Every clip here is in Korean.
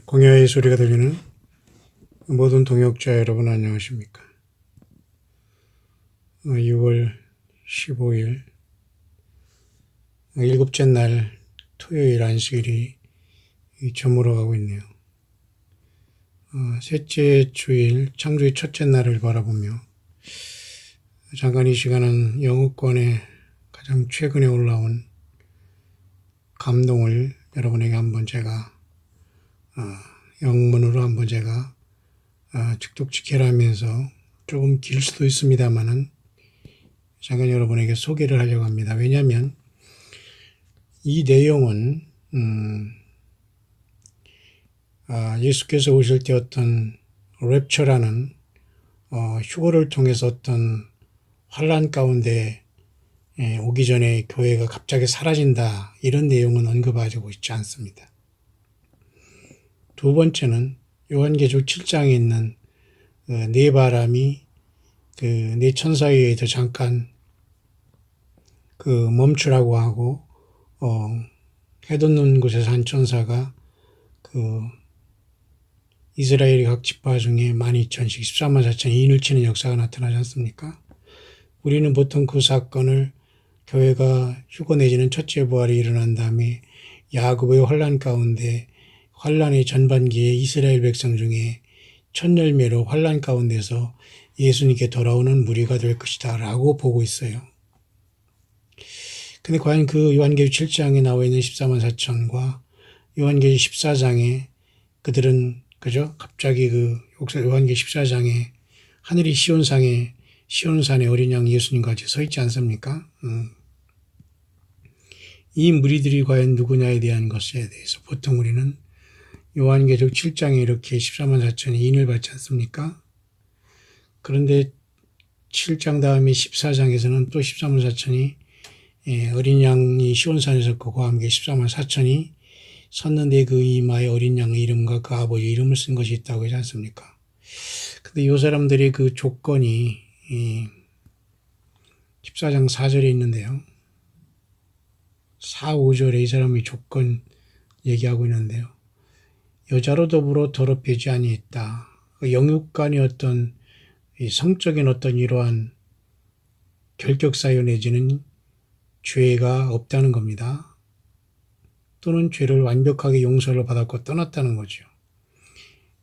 공야의 소리가 들리는 모든 동역자 여러분 안녕하십니까? 6월 15일 일곱째 날 토요일 안식일이 저물어가고 있네요. 셋째 주일 창조의 첫째 날을 바라보며 잠깐 이 시간은 영어권에 가장 최근에 올라온 감동을 여러분에게 한번 제가 영문으로 한번 제가 축독지켜라 하면서 조금 길 수도 있습니다만은 잠깐 여러분에게 소개를 하려고 합니다. 왜냐하면 이 내용은 예수께서 오실 때 어떤 랩처라는 휴거를 통해서 어떤 환란 가운데 오기 전에 교회가 갑자기 사라진다 이런 내용은 언급하고 있지 않습니다. 두 번째는 요한계시록 7장에 있는 네 바람이 네 천사에 의해서 잠깐 멈추라고 하고 해돋는 곳에서 한 천사가 이스라엘 각 지파 중에 12,000씩 14만 4천 인을 치는 역사가 나타나지 않습니까? 우리는 보통 그 사건을 교회가 휴거 내지는 첫째 부활이 일어난 다음에 야곱의 환란 가운데 환란의 전반기에 이스라엘 백성 중에 첫 열매로 환란 가운데서 예수님께 돌아오는 무리가 될 것이다 라고 보고 있어요. 근데 과연 그 요한계시록 7장에 나와 있는 14만 4천과 요한계시록 14장에 그들은 그죠? 갑자기 요한계시록 14장에 하늘이 시온산에 어린 양 예수님 같이 서 있지 않습니까? 이 무리들이 과연 누구냐에 대한 것에 대해서 보통 우리는 요한계시록 7장에 이렇게 14만 4천이 인을 받지 않습니까? 그런데 7장 다음에 14장에서는 또 14만 4천이 어린 양이 시온산에서 그와 함께 14만 4천이 섰는데 그 이마에 어린 양의 이름과 그 아버지 이름을 쓴 것이 있다고 하지 않습니까? 근데 이 사람들의 그 조건이 14장 4절에 있는데요. 4, 5절에 이 사람의 조건 얘기하고 있는데요. 여자로 더불어 더럽히지 아니했다. 영육간의 어떤 성적인 어떤 이러한 결격 사유 내지는 죄가 없다는 겁니다. 또는 죄를 완벽하게 용서를 받았고 떠났다는 거죠.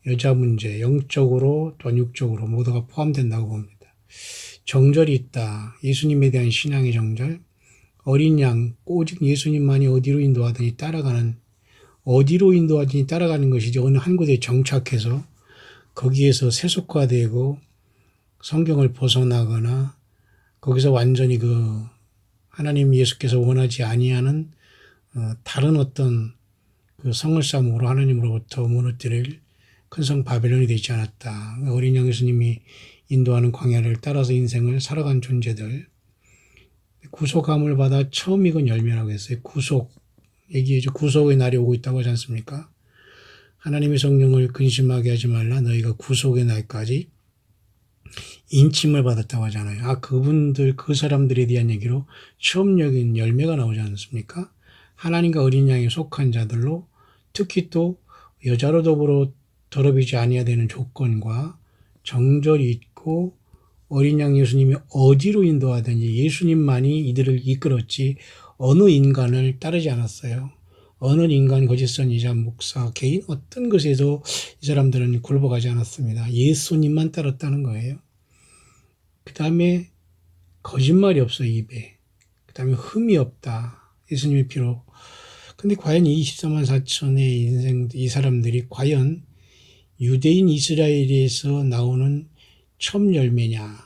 여자 문제, 영적으로 또는 육적으로 모두가 포함된다고 봅니다. 정절이 있다. 예수님에 대한 신앙의 정절. 어린 양, 오직 예수님만이 어디로 인도하더니 따라가는 것이지 어느 한 곳에 정착해서 거기에서 세속화되고 성경을 벗어나거나 거기서 완전히 하나님 예수께서 원하지 아니하는 다른 어떤 성을 쌓음으로 하나님으로부터 무너뜨릴 큰 성 바벨론이 되지 않았다. 어린 양 예수님이 인도하는 광야를 따라서 인생을 살아간 존재들, 구속함을 받아 처음 익은 열매라고 했어요. 얘기해줘. 구속의 날이 오고 있다고 하지 않습니까? 하나님의 성령을 근심하게 하지 말라. 너희가 구속의 날까지 인침을 받았다고 하잖아요. 그 사람들에 대한 얘기로 처음 여긴 열매가 나오지 않습니까? 하나님과 어린 양에 속한 자들로 특히 또 여자로 더불어 더럽히지 아니해야 되는 조건과 정절이 있고 어린 양 예수님이 어디로 인도하든지 예수님만이 이들을 이끌었지 어느 인간을 따르지 않았어요. 어느 인간 거짓 선지자 목사 개인 어떤 것에도 이 사람들은 굴복하지 않았습니다. 예수님만 따랐다는 거예요. 그 다음에 거짓말이 없어 입에. 그 다음에 흠이 없다. 예수님의 피로. 근데 과연 이 24만 4천의 이 사람들이 과연 유대인 이스라엘에서 나오는 첫 열매냐.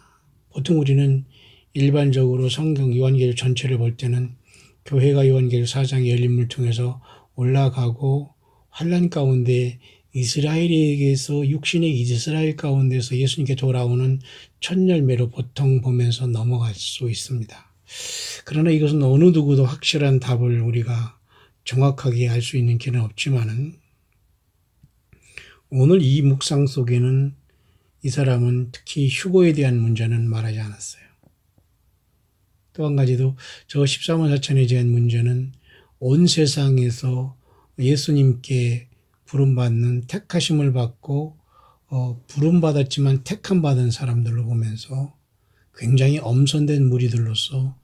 보통 우리는 일반적으로 성경 요한계시록 전체를 볼 때는 교회가 요한계시록 4장의 열림을 통해서 올라가고 환란 가운데 이스라엘에게서 육신의 이스라엘 가운데서 예수님께 돌아오는 첫 열매로 보통 보면서 넘어갈 수 있습니다. 그러나 이것은 어느 누구도 확실한 답을 우리가 정확하게 알 수 있는 길은 없지만은 오늘 이 묵상 속에는 이 사람은 특히 휴거에 대한 문제는 말하지 않았어요. 또 한 가지도 저 14만 4천에 대한 문제는 온 세상에서 예수님께 부름받는 택하심을 받고 부름받았지만 택함 받은 사람들로 보면서 굉장히 엄선된 무리들로서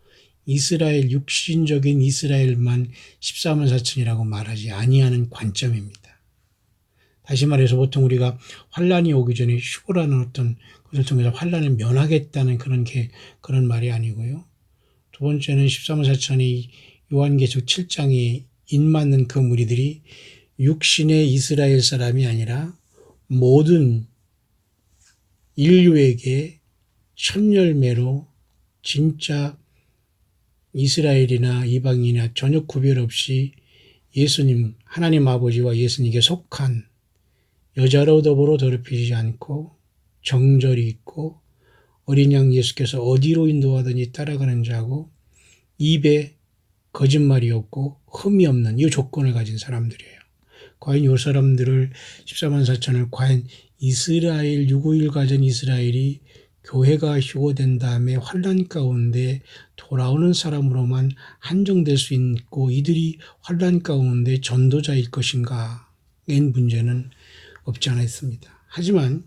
이스라엘 육신적인 이스라엘만 14만 4천이라고 말하지 아니하는 관점입니다. 다시 말해서 보통 우리가 환란이 오기 전에 휴거라는 어떤 것을 통해서 환란을 면하겠다는 그런 말이 아니고요. 두 번째는 14만 4천이 요한계시록 7장에 인맞는 그 무리들이 육신의 이스라엘 사람이 아니라 모든 인류에게 천열매로 진짜 이스라엘이나 이방인이나 전혀 구별 없이 예수님, 하나님 아버지와 예수님께 속한 여자로 더불어 더럽히지 않고 정절이 있고 어린 양 예수께서 어디로 인도하더니 따라가는 자고 입에 거짓말이 없고 흠이 없는 이 조건을 가진 사람들이에요. 과연 이 사람들을 14만 4천을 과연 이스라엘 651 가진 이스라엘이 교회가 휴거된 다음에 환란 가운데 돌아오는 사람으로만 한정될 수 있고 이들이 환란 가운데 전도자일 것인가의 문제는 없지 않아 있습니다. 하지만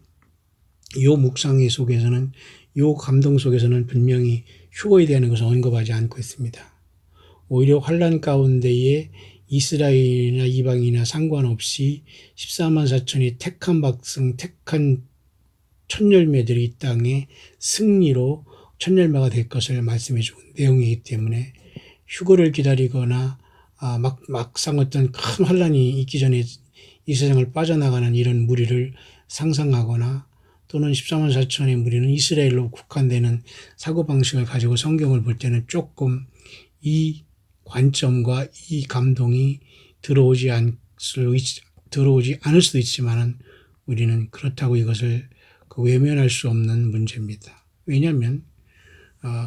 이 묵상 속에서는 이 감동 속에서는 분명히 휴거에 대한 것을 언급하지 않고 있습니다. 오히려 환란 가운데에 이스라엘이나 이방이나 상관없이 14만 4천이 택한 백성, 택한 천열매들이 이 땅에 승리로 천열매가 될 것을 말씀해 준 내용이기 때문에 휴거를 기다리거나 막상 어떤 큰 환란이 있기 전에 이 세상을 빠져나가는 이런 무리를 상상하거나 또는 14만 4천의 무리는 이스라엘로 국한되는 사고방식을 가지고 성경을 볼 때는 조금 이 관점과 이 감동이 들어오지 않을 수도 있지만 우리는 그렇다고 이것을 외면할 수 없는 문제입니다. 왜냐하면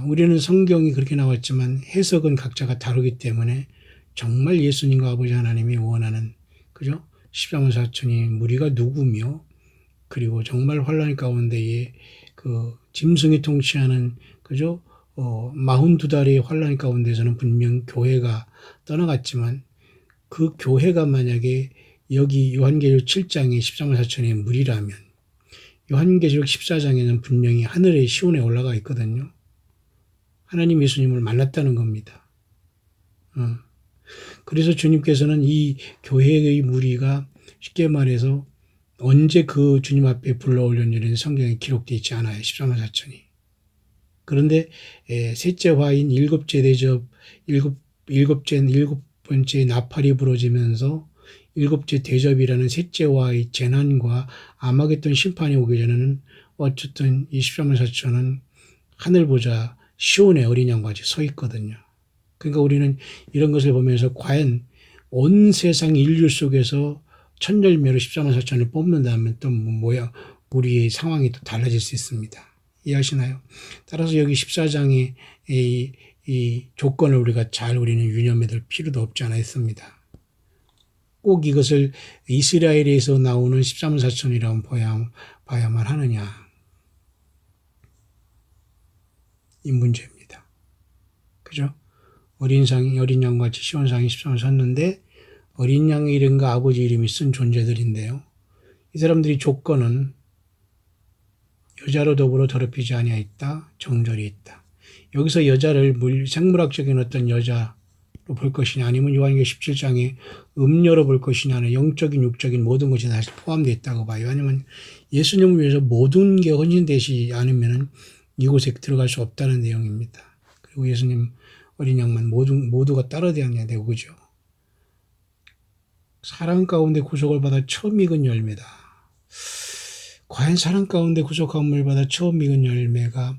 우리는 성경이 그렇게 나왔지만 해석은 각자가 다르기 때문에 정말 예수님과 아버지 하나님이 원하는 그죠? 14만 4천이 무리가 누구며 그리고 정말 환란 가운데에 그 짐승이 통치하는 그죠? 42달의 환란 가운데서는 분명 교회가 떠나갔지만 그 교회가 만약에 여기 요한계시록 7장의 14만 4천의 무리라면 요한계시록 14장에는 분명히 하늘의 시온에 올라가 있거든요. 하나님 예수님을 만났다는 겁니다. 그래서 주님께서는 이 교회의 무리가 쉽게 말해서 언제 그 주님 앞에 불러올렸는지는 성경에 기록되어 있지 않아요. 14만 4천이. 그런데 셋째 화인 일곱째 대접, 일곱 번째 나팔이 부러지면서 일곱째 대접이라는 셋째 화의 재난과 아마겟돈 심판이 오기 전에는 어쨌든 이 14만 4천은 하늘 보자 시온의 어린 양과 같이 서 있거든요. 그러니까 우리는 이런 것을 보면서 과연 온 세상 인류 속에서 천열매로 14만 4천을 뽑는다면 또 뭐야 우리의 상황이 또 달라질 수 있습니다. 이해하시나요? 따라서 여기 14장의 이 조건을 우리가 잘 우리는 유념해 둘 필요도 없지 않아 있습니다. 꼭 이것을 이스라엘에서 나오는 14만 4천이라고 봐야만 하느냐. 이 문제입니다. 그죠? 어린 양같이 시온상이 14만 섰는데 어린 양의 이름과 아버지 이름이 쓴 존재들인데요. 이 사람들이 조건은 여자로 더불어 더럽히지 아니하였다. 정절이 있다. 여기서 여자를 생물학적인 어떤 여자로 볼 것이냐 아니면 요한계시록 17장에 음녀로 볼 것이냐는 영적인 육적인 모든 것이 다 포함되어 있다고 봐요. 왜냐하면 예수님을 위해서 모든 게 헌신되지 않으면 이곳에 들어갈 수 없다는 내용입니다. 그리고 예수님 어린 양만 모두가 따라다녀야 되고 그죠. 사랑 가운데 구속을 받아 처음 익은 열매다. 과연 사랑 가운데 구속함을 받아 처음 익은 열매가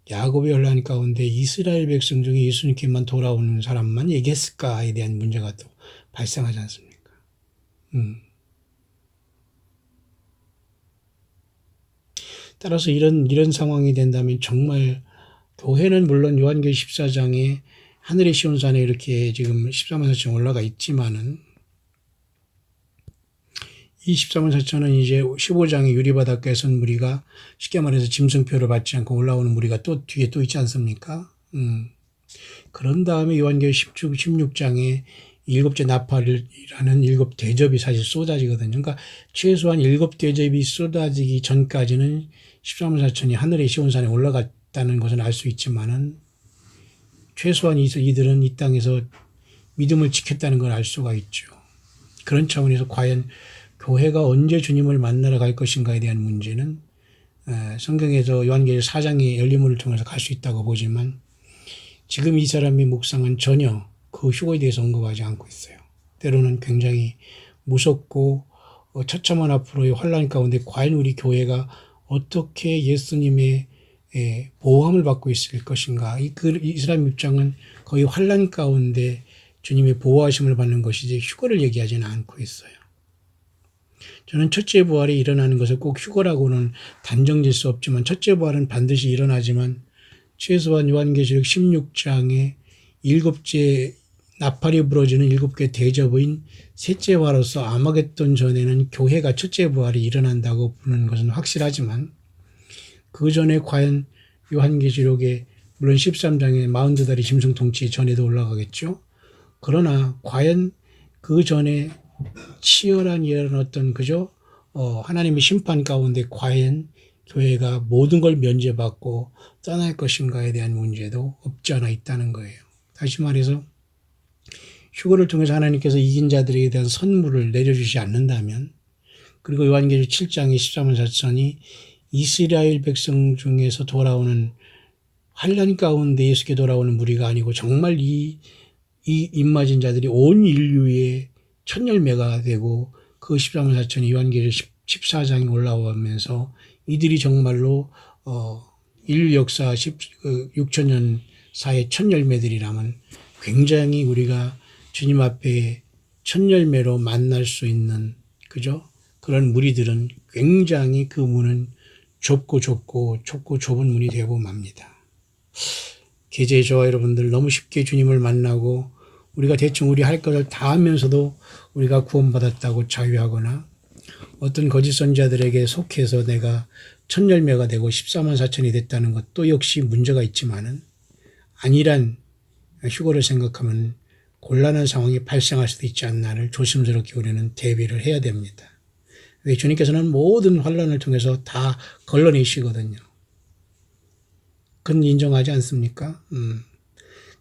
야곱의 혼란 가운데 이스라엘 백성 중에 예수님께만 돌아오는 사람만 얘기했을까에 대한 문제가 또 발생하지 않습니까? 따라서 이런 상황이 된다면 정말 교회는 물론 요한계시록 14장에 하늘의 시온산에 이렇게 지금 14만 4천 올라가 있지만은 이 14만 4천은 이제 15장의 유리바닷가에 선 무리가 쉽게 말해서 짐승표를 받지 않고 올라오는 무리가 또 뒤에 또 있지 않습니까? 그런 다음에 요한계시록 16장에 일곱째 나팔이라는 일곱 대접이 사실 쏟아지거든요. 그러니까 최소한 일곱 대접이 쏟아지기 전까지는 14만 4천이 하늘의 시온산에 올라갔다는 것은 알 수 있지만은 최소한 이들은 이 땅에서 믿음을 지켰다는 걸 알 수가 있죠. 그런 차원에서 과연 교회가 언제 주님을 만나러 갈 것인가에 대한 문제는 성경에서 요한계시록 4장의 열린문을 통해서 갈 수 있다고 보지만 지금 이 사람의 묵상은 전혀 그 휴거에 대해서 언급하지 않고 있어요. 때로는 굉장히 무섭고 처참한 앞으로의 환란 가운데 과연 우리 교회가 어떻게 예수님의 보호함을 받고 있을 것인가. 이 사람 입장은 거의 환란 가운데 주님의 보호하심을 받는 것이지 휴거를 얘기하지는 않고 있어요. 저는 첫째 부활이 일어나는 것을 꼭 휴거라고는 단정질 수 없지만 첫째 부활은 반드시 일어나지만 최소한 요한계시록 16장에 일곱째 나팔이 부러지는 일곱 개 대접인 셋째 부활로서 아마겟돈 전에는 교회가 첫째 부활이 일어난다고 보는 것은 확실하지만 그 전에 과연 요한계시록에 물론 13장에 42다리 짐승 통치 전에도 올라가겠죠. 그러나 과연 그 전에 치열한 이런 어떤 하나님의 심판 가운데 과연 교회가 모든 걸 면제받고 떠날 것인가에 대한 문제도 없지 않아 있다는 거예요. 다시 말해서 휴거를 통해서 하나님께서 이긴 자들에 대한 선물을 내려주지 않는다면 그리고 요한계시록 7장의 14만 4천이 이스라엘 백성 중에서 돌아오는 환란 가운데 예수께 돌아오는 무리가 아니고 정말 이 입맞은 자들이 온 인류의 첫 열매가 되고 그 14만 4천이 요한계시록 14장에 올라오면서 이들이 정말로 인류 역사 6천년 사이의 첫 열매들이라면 굉장히 우리가 주님 앞에 첫 열매로 만날 수 있는 그런 무리들은 굉장히 그 문은 좁고 좁은 문이 되고 맙니다. 계제의 저와 여러분들 너무 쉽게 주님을 만나고 우리가 대충 우리 할 것을 다 하면서도 우리가 구원받았다고 자유하거나 어떤 거짓 선지자들에게 속해서 내가 첫 열매가 되고 14만 4천이 됐다는 것도 역시 문제가 있지만은 아니란 휴거를 생각하면 곤란한 상황이 발생할 수도 있지 않나를 조심스럽게 우리는 대비를 해야 됩니다. 왜 주님께서는 모든 환란을 통해서 다 걸러내시거든요. 그건 인정하지 않습니까?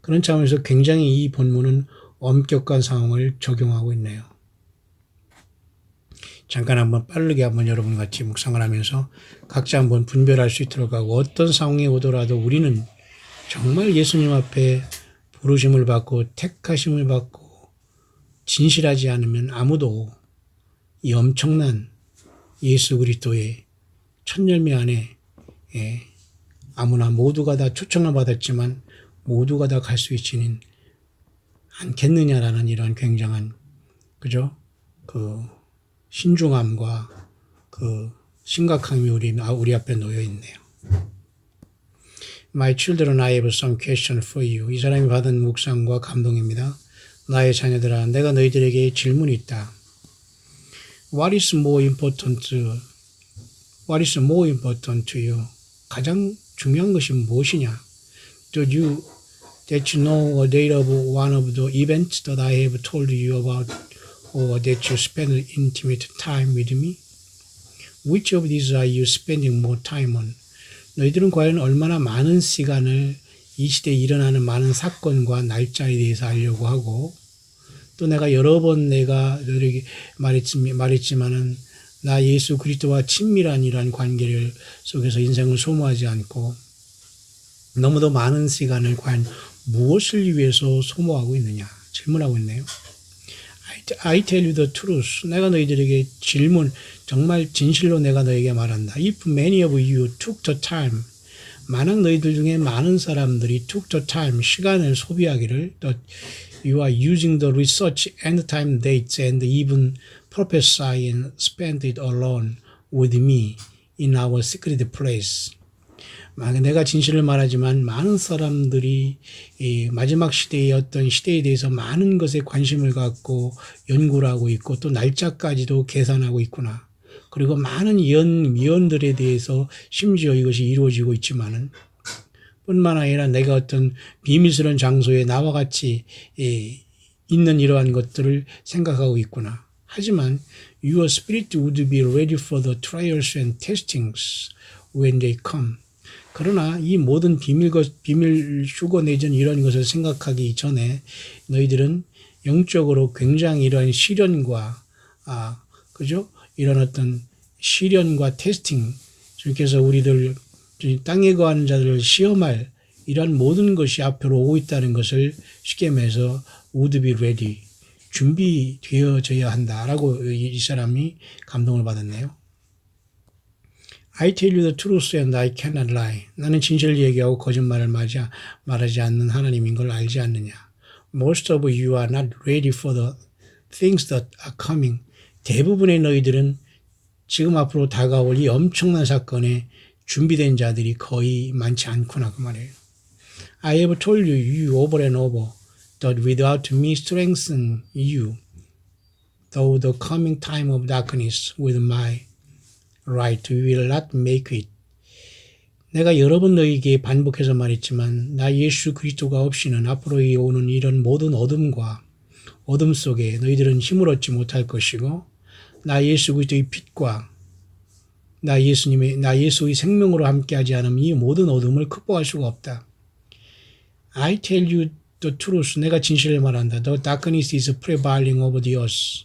그런 차원에서 굉장히 이 본문은 엄격한 상황을 적용하고 있네요. 잠깐 한번 빠르게 한번 여러분 같이 묵상을 하면서 각자 한번 분별할 수 있도록 하고 어떤 상황이 오더라도 우리는 정말 예수님 앞에 부르심을 받고 택하심을 받고 진실하지 않으면 아무도 이 엄청난 예수 그리스도의 첫 열매 안에 아무나 모두가 다 초청을 받았지만 모두가 다 갈 수 있지는 않겠느냐라는 이런 굉장한 그 신중함과 그 심각함이 우리 앞에 놓여 있네요. My children, I have some question for you. 이 사람이 받은 묵상과 감동입니다. 나의 자녀들아, 내가 너희들에게 질문이 있다. What is more important to you? 가장 중요한 것이 무엇이냐? That you know a date of one of the events that I have told you about, or that you spend intimate time with me? Which of these are you spending more time on? 너희들은 과연 얼마나 많은 시간을 이 시대에 일어나는 많은 사건과 날짜에 대해서 알려고 하고 또 내가 여러 번 너희에게 말했지만은 나 예수 그리스도와 친밀한 이러한 관계를 속에서 인생을 소모하지 않고 너무도 많은 시간을 과연 무엇을 위해서 소모하고 있느냐 질문하고 있네요. I tell you the truth. 내가 너희들에게 정말 진실로 내가 너에게 말한다. If many of you took the time, 만약 너희들 중에 많은 사람들이 took the time, 시간을 소비하기를 you are using the research and time dates and even prophesy and spend it alone with me in our secret place. 내가 진실을 말하지만 많은 사람들이 이 마지막 시대의 어떤 시대에 대해서 많은 것에 관심을 갖고 연구를 하고 있고 또 날짜까지도 계산하고 있구나. 그리고 많은 예언들에 대해서 심지어 이것이 이루어지고 있지만은 뿐만 아니라 내가 어떤 비밀스러운 장소에 나와 같이 있는 이러한 것들을 생각하고 있구나. 하지만 your spirit would be ready for the trials and testings when they come. 그러나 이 모든 비밀 휴거 내전 이런 것을 생각하기 전에 너희들은 영적으로 굉장히 이러한 시련과 그죠? 이런 어떤 시련과 테스팅, 주께서 우리들 땅에 거하는 자들을 시험할 이러한 모든 것이 앞으로 오고 있다는 것을 쉽게 말해서 would be ready, 준비되어져야 한다라고 이 사람이 감동을 받았네요. I tell you the truth and I cannot lie. 나는 진실을 얘기하고 거짓말을 말하지 않는 하나님인 걸 알지 않느냐. Most of you are not ready for the things that are coming. 대부분의 너희들은 지금 앞으로 다가올 이 엄청난 사건에 준비된 자들이 거의 많지 않구나 그 말이에요. I have told you over and over that without me strengthen you, though the coming time of darkness with my right will not make it. 내가 여러 번 너희에게 반복해서 말했지만 나 예수 그리스도가 없이는 앞으로 오는 이런 모든 어둠과 어둠 속에 너희들은 힘을 얻지 못할 것이고 나 예수 그리스도의 빛과 나 예수의 생명으로 함께하지 않으면 이 모든 어둠을 극복할 수가 없다. I tell you the truth. 내가 진실을 말한다. The darkness is prevailing over the earth.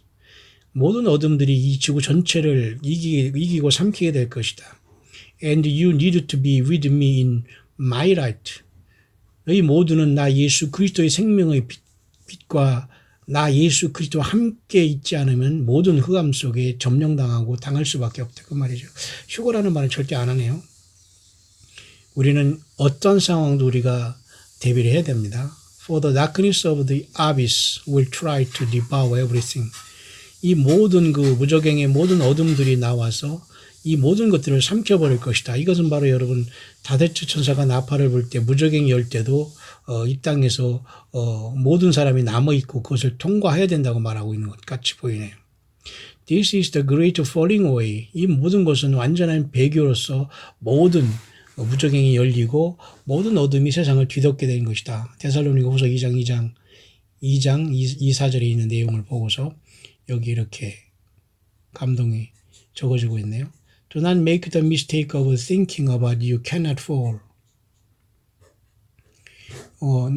모든 어둠들이 이 지구 전체를 이기고 삼키게 될 것이다. And you need to be with me in my light. 너희 모두는 나 예수 그리스도의 생명의 빛과 나 예수 그리스도와 함께 있지 않으면 모든 흑암 속에 점령당하고 당할 수밖에 없다. 그 말이죠. 휴거라는 말은 절대 안 하네요. 우리는 어떤 상황도 우리가 대비를 해야 됩니다. For the darkness of the abyss will try to devour everything. 이 모든 그 무저갱의 모든 어둠들이 나와서 이 모든 것들을 삼켜버릴 것이다. 이것은 바로 여러분 다대처 천사가 나팔을 불 때 무저갱이 열 때도 이 땅에서 모든 사람이 남아있고 그것을 통과해야 된다고 말하고 있는 것 같이 보이네요. This is the great falling away. 이 모든 것은 완전한 배교로서 모든 무저갱이 열리고 모든 어둠이 세상을 뒤덮게 된 것이다. 데살로니가후서 2장 2사절에 있는 내용을 보고서 여기 이렇게 감동이 적어지고 있네요. Do not make the mistake of thinking about you cannot fall.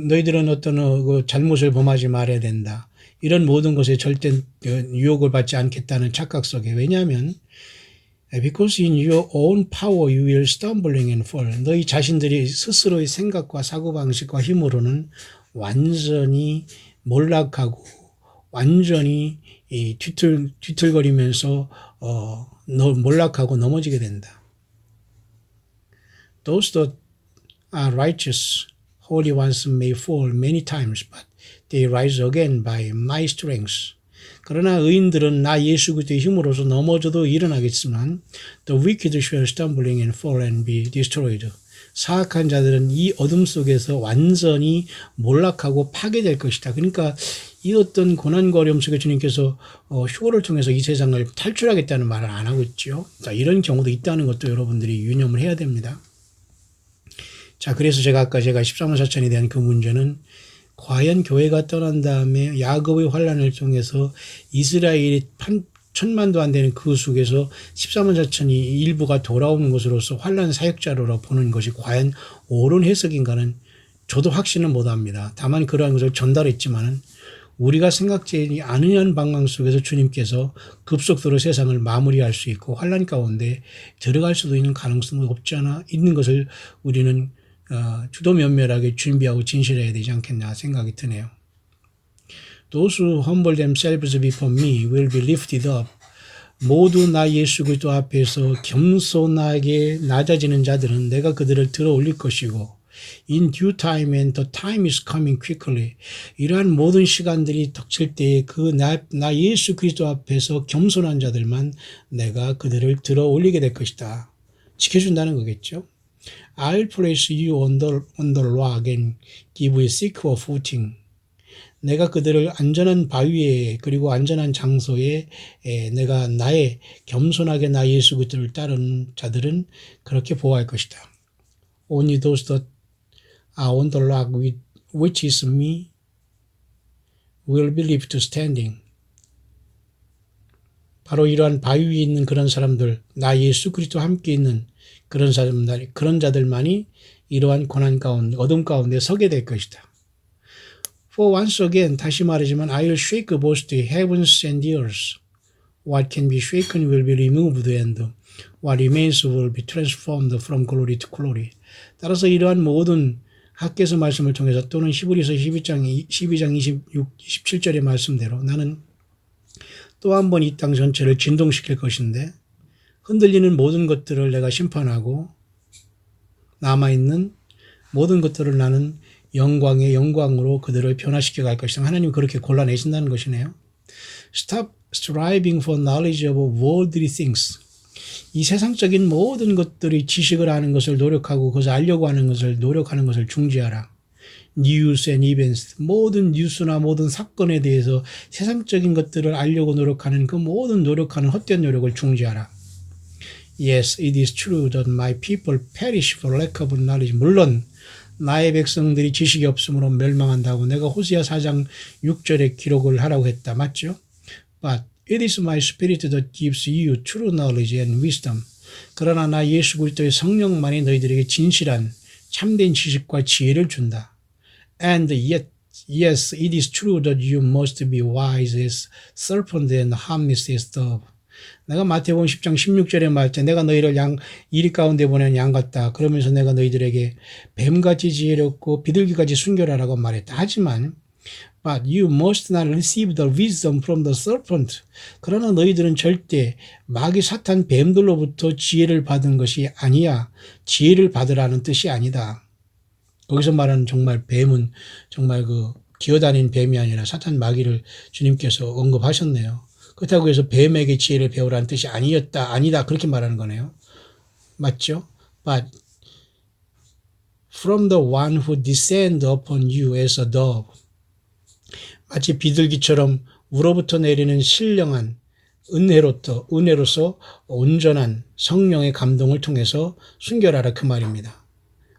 너희들은 어떤 잘못을 범하지 말아야 된다. 이런 모든 것에 절대 유혹을 받지 않겠다는 착각 속에. 왜냐하면 because in your own power you will stumbling and fall. 너희 자신들이 스스로의 생각과 사고방식과 힘으로는 완전히 몰락하고 완전히 뒤틀거리면서 몰락하고 넘어지게 된다. Those that are righteous, holy ones may fall many times, but they rise again by my strength. 그러나 의인들은 나 예수 그리스도의 힘으로서 넘어져도 일어나겠지만 the wicked shall stumbling and fall and be destroyed. 사악한 자들은 이 어둠 속에서 완전히 몰락하고 파괴될 것이다. 그러니까 이 어떤 고난과 어려움 속에 주님께서 휴거를 통해서 이 세상을 탈출하겠다는 말을 안 하고 있죠. 자, 이런 경우도 있다는 것도 여러분들이 유념을 해야 됩니다. 자, 그래서 제가 13만 4천에 대한 그 문제는 과연 교회가 떠난 다음에 야곱의 환란을 통해서 이스라엘이 1,000만도 안 되는 그 속에서 14만 4천이 일부가 돌아오는 것으로서 환란 사역자로 보는 것이 과연 옳은 해석인가는 저도 확신은 못합니다. 다만 그러한 것을 전달했지만은 우리가 생각지 않으려는 방향 속에서 주님께서 급속도로 세상을 마무리할 수 있고 환란 가운데 들어갈 수도 있는 가능성이 없지 않아 있는 것을 우리는 주도면밀하게 준비하고 진실해야 되지 않겠나 생각이 드네요. Those who humble themselves before me will be lifted up. 모두 나 예수 그리스도 앞에서 겸손하게 낮아지는 자들은 내가 그들을 들어 올릴 것이고 In due time and the time is coming quickly. 이러한 모든 시간들이 닥칠 때에 나 예수 그리스도 앞에서 겸손한 자들만 내가 그들을 들어 올리게 될 것이다. 지켜준다는 거겠죠. I'll place you on the rock and give you secure footing. 내가 그들을 안전한 바위에 그리고 안전한 장소에 내가 나의 겸손하게 나 예수 그리스도를 따르는 자들은 그렇게 보호할 것이다. Only those that are on the rock which is me will be left standing. 바로 이러한 바위 위에 있는 그런 사람들, 나 예수 그리스도와 함께 있는 그런 사람들, 그런 자들만이 이러한 고난 가운데, 어둠 가운데 서게 될 것이다. For once again, 다시 말하지만 I will shake both the heavens and the earth. What can be shaken will be removed and what remains will be transformed from glory to glory. 따라서 이러한 모든 학개서 말씀을 통해서 또는 히브리서 12장 27절의 말씀대로 나는 또 한 번 이 땅 전체를 진동시킬 것인데 흔들리는 모든 것들을 내가 심판하고 남아있는 모든 것들을 나는 영광의 영광으로 그들을 변화시켜 갈 것이다. 하나님 그렇게 골라내신다는 것이네요. Stop striving for knowledge of worldly things. 이 세상적인 모든 것들이 지식을 아는 것을 노력하고 그것을 알려고 하는 것을 노력하는 것을 중지하라. News and events. 모든 뉴스나 모든 사건에 대해서 세상적인 것들을 알려고 노력하는 그 모든 노력하는 헛된 노력을 중지하라. Yes, it is true that my people perish for lack of knowledge. 물론 나의 백성들이 지식이 없으므로 멸망한다고 내가 호세아 4장 6절에 기록을 하라고 했다. 맞죠? But it is my spirit that gives you true knowledge and wisdom. 그러나 나 예수 그리스도의 성령만이 너희들에게 진실한 참된 지식과 지혜를 준다. And yet, yes, it is true that you must be wise as serpent and harmless as dove. 내가 마태복음 10장 16절에 말할 때 내가 너희를 이리 가운데 보낸 양 같다. 그러면서 내가 너희들에게 뱀같이 지혜롭고 비둘기같이 순결하라고 말했다. 하지만 But you must not receive the wisdom from the serpent. 그러나 너희들은 절대 마귀 사탄 뱀들로부터 지혜를 받은 것이 아니야. 지혜를 받으라는 뜻이 아니다. 거기서 말하는 정말 뱀은 정말 그 기어다니는 뱀이 아니라 사탄 마귀를 주님께서 언급하셨네요. 그렇다고 해서 뱀에게 지혜를 배우라는 뜻이 아니다. 그렇게 말하는 거네요. 맞죠? But from the one who descends upon you as a dove. 마치 비둘기처럼 우로부터 내리는 신령한 은혜로서 온전한 성령의 감동을 통해서 순결하라 그 말입니다.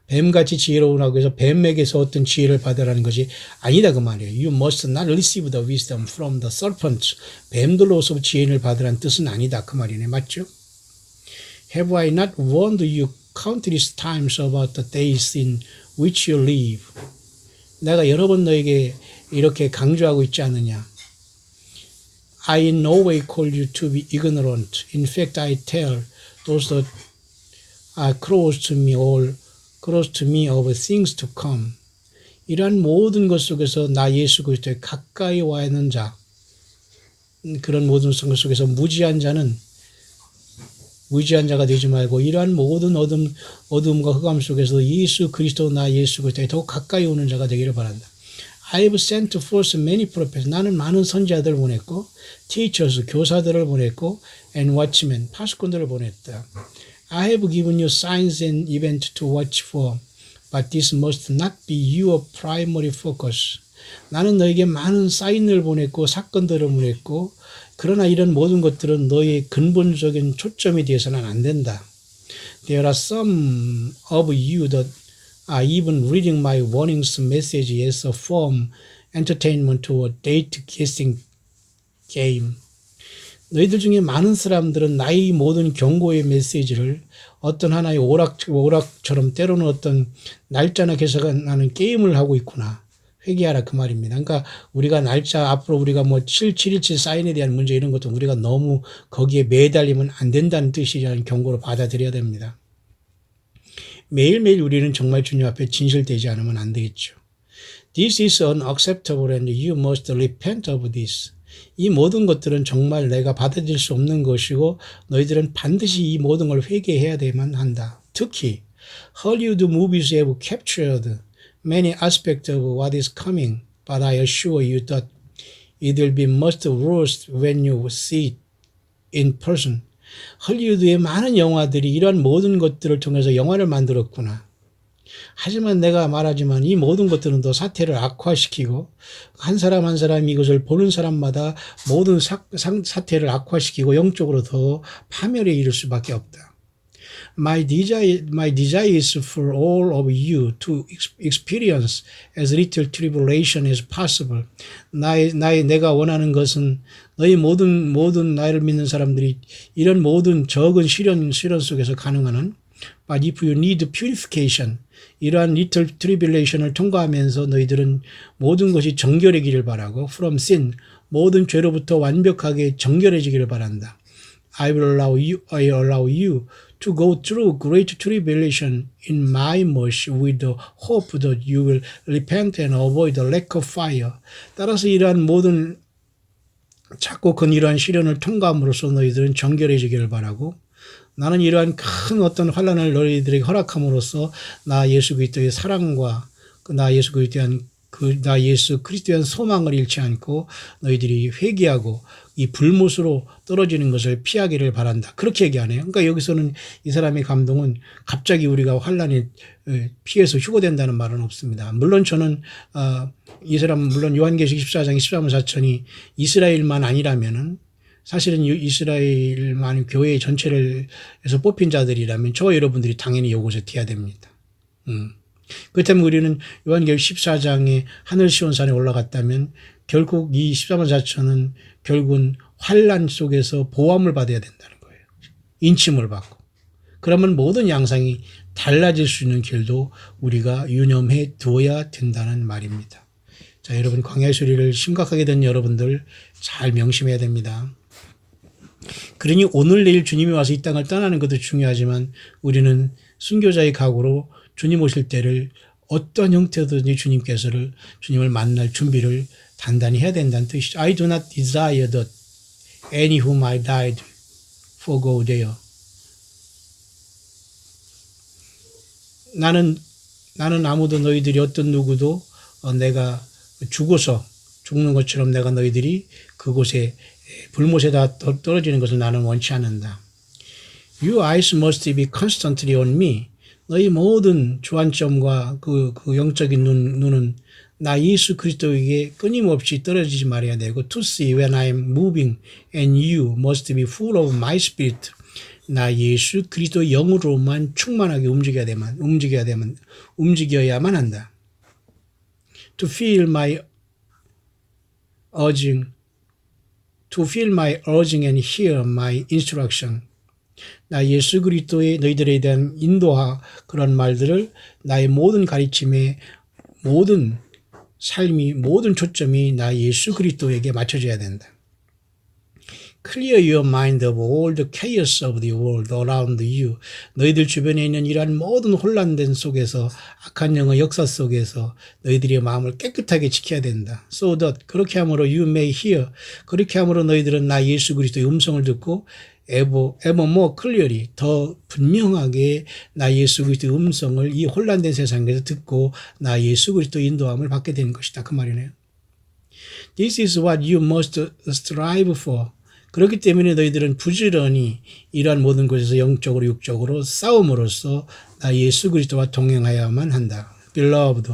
뱀같이 지혜로우라고 해서 뱀에게서 어떤 지혜를 받으라는 것이 아니다 그 말이에요. You must not receive the wisdom from the serpent. 뱀들로서 지혜를 받으라는 뜻은 아니다 그 말이네. 맞죠? Have I not warned you countless times about the days in which you live? 내가 여러 번 너에게 이렇게 강조하고 있지 않느냐. I in no way call you to be ignorant. In fact, I tell those that are close to me of things to come. 이러한 모든 것 속에서 나 예수 그리스도에 가까이 와 있는 자, 그런 모든 것 속에서 무지한 자가 되지 말고 이러한 모든 어둠과 흑암 속에서 예수 그리스도 나 예수 그리스도에 더 가까이 오는 자가 되기를 바란다. I have sent forth many prophets. 나는 많은 선지자들을 보냈고, teachers, 교사들을 보냈고, and watchmen, 파수꾼들을 보냈다. I have given you signs and events to watch for, but this must not be your primary focus. 나는 너에게 많은 사인을 보냈고, 사건들을 보냈고, 그러나 이런 모든 것들은 너의 근본적인 초점이 되어서는 안 된다. There are some of you that are even reading my warnings message as a form entertainment or date guessing game. 너희들 중에 많은 사람들은 나의 모든 경고의 메시지를 어떤 하나의 오락처럼 때로는 어떤 날짜나 계산하는 게임을 하고 있구나. 회개하라 그 말입니다. 그러니까 우리가 날짜 앞으로 우리가 뭐 7.717 사인에 대한 문제 이런 것도 우리가 너무 거기에 매달리면 안 된다는 뜻이라는 경고로 받아들여야 됩니다. 매일매일 우리는 정말 주님 앞에 진실되지 않으면 안 되겠죠. This is unacceptable and you must repent of this. 이 모든 것들은 정말 내가 받아들일 수 없는 것이고 너희들은 반드시 이 모든 걸 회개해야만 한다. 특히 Hollywood movies have captured many aspects of what is coming, but I assure you that it will be much worse when you see it in person. 헐리우드의 많은 영화들이 이러한 모든 것들을 통해서 영화를 만들었구나. 하지만 내가 말하지만 이 모든 것들은 더 사태를 악화시키고 한 사람 한 사람이 이것을 보는 사람마다 모든 사태를 악화시키고 영적으로 더 파멸에 이를 수밖에 없다. My desire is for all of you to experience as little tribulation as possible. 내가 원하는 것은 너희 모든 나를 믿는 사람들이 이런 모든 적은 시련 속에서 가능한 한 But if you need purification, 이러한 little tribulation을 통과하면서 너희들은 모든 것이 정결해지기를 바라고 from sin, 모든 죄로부터 완벽하게 정결해지기를 바란다. I allow you to go through great tribulation in my mercy with the hope that you will repent and avoid the lack of fire. 따라서 이러한 모든 작고 큰 이러한 시련을 통과함으로써 너희들은 정결해지기를 바라고 나는 이러한 큰 어떤 환난을 너희들에게 허락함으로써 나 예수 그리스도의 사랑과 나 예수 그리스도에 대한 소망을 잃지 않고 너희들이 회개하고 이 불못으로 떨어지는 것을 피하기를 바란다. 그렇게 얘기하네요. 그러니까 여기서는 이 사람의 감동은 갑자기 우리가 환난에 피해서 휴고된다는 말은 없습니다. 물론 저는 이 사람은 물론 요한계시록 14장 13절 14이 이스라엘만 아니라면은 사실은 이스라엘만 교회 전체에서 뽑힌 자들이라면 저와 여러분들이 당연히 이것에 뛰어야 됩니다. 그렇다면 우리는 요한계시록 14장에 하늘 시온산에 올라갔다면 결국 이 13만 4천은 결국은 환난 속에서 보호함을 받아야 된다는 거예요. 인침을 받고. 그러면 모든 양상이 달라질 수 있는 길도 우리가 유념해 두어야 된다는 말입니다. 자, 여러분 광야의 소리를 심각하게 듣는 여러분들 잘 명심해야 됩니다. 그러니 오늘 내일 주님이 와서 이 땅을 떠나는 것도 중요하지만 우리는 순교자의 각오로 주님 오실 때를 어떤 형태든지 주님을 만날 준비를 단단히 해야 된다는 뜻이죠. I do not desire that any whom I died for go there. 나는 아무도 너희들이 어떤 누구도 내가 죽어서 죽는 것처럼 내가 너희들이 그곳에 불못에다 떨어지는 것을 나는 원치 않는다. Your eyes must be constantly on me. 너희 모든 주안점과 그 영적인 눈은 나 예수 그리스도에게 끊임없이 떨어지지 말아야 되고 to see when I am moving and you must be full of my spirit. 나 예수 그리스도 영으로만 충만하게 움직여야만 한다. To feel my urging and hear my instruction. 나 예수 그리스도의 너희들에 대한 인도와 그런 말들을 나의 모든 가르침의 모든 삶이 모든 초점이 나 예수 그리스도에게 맞춰져야 된다. Clear your mind of all the chaos of the world around you. 너희들 주변에 있는 이러한 모든 혼란된 속에서 악한 영의 역사 속에서 너희들의 마음을 깨끗하게 지켜야 된다. So that 그렇게 함으로 you may hear. 그렇게 함으로 너희들은 나 예수 그리스도의 음성을 듣고 ever more clearly 더 분명하게 나 예수 그리스도의 음성을 이 혼란된 세상에서 듣고 나 예수 그리스도의 인도함을 받게 되는 것이다. 그 말이네요. This is what you must strive for. 그렇기 때문에 너희들은 부지런히 이러한 모든 곳에서 영적으로 육적으로 싸움으로써 나 예수 그리스도와 동행하여야만 한다. Beloved,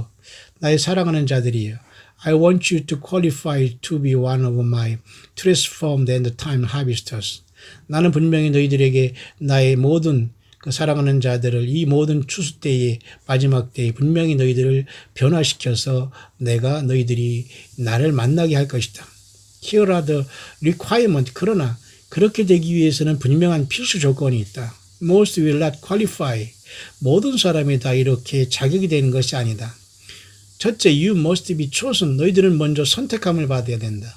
나의 사랑하는 자들이여. I want you to qualify to be one of my transformed and time harvesters. 나는 분명히 너희들에게 나의 모든 그 사랑하는 자들을 이 모든 추수 때에 마지막 때에 분명히 너희들을 변화시켜서 내가 너희들이 나를 만나게 할 것이다. Here are the requirement. 그러나 그렇게 되기 위해서는 분명한 필수 조건이 있다. Most will not qualify. 모든 사람이 다 이렇게 자격이 되는 것이 아니다. 첫째, you must be chosen. 너희들은 먼저 선택함을 받아야 된다.